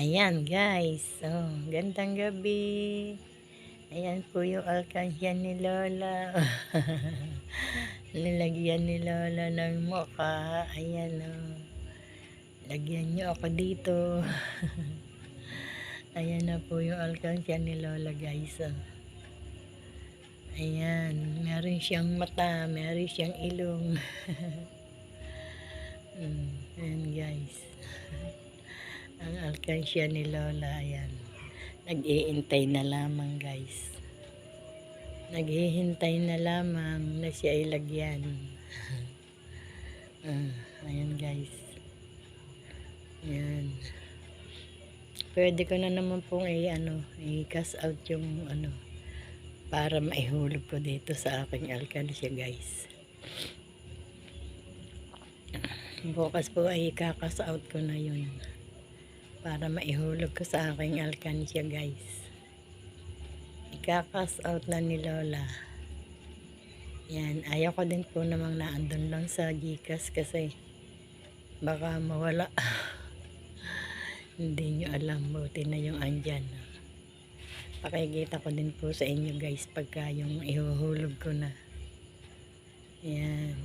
Ayan guys, gandang gabi. Ayan po yung alkansya ni Lola. Nilagyan ni Lola ng moka. Ayan lagyan nyo ako dito. Ayan na po yung alkansya ni Lola guys. Ayan, meron siyang mata, meron siyang ilong. Ayan guys. Ang alkansya ni Lola, ayan. Nag-iintay na lamang guys. Naghihintay na lamang na siya ay lagyan. Ayan guys. Ayan. Pwede ko na naman pong i-cast out yung para maihulog ko dito sa aking alkansya guys. Bukas po ay i-cast out ko na yun. Para maihulog ko sa aking alkansya guys. I-cast out na ni Lola. Yan, ayaw ko din po namang naandun lang sa Gcash kasi baka mawala. Hindi nyo alam, buti na yung andyan. Pakikita ko din po sa inyo guys pagka yung ihuhulog ko na. Yan.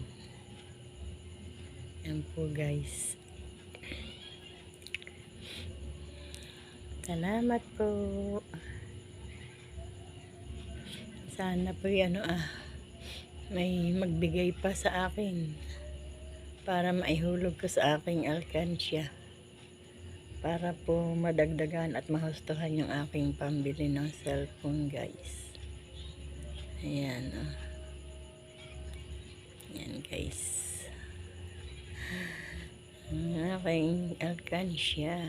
Yan po guys. Salamat po. Sana po may magbigay pa sa akin para maihulog ko sa aking alkansya. Para po madagdagan at mahustuhan yung aking pambili ng cellphone guys. Ayan Ayan guys. Ang aking alkansya.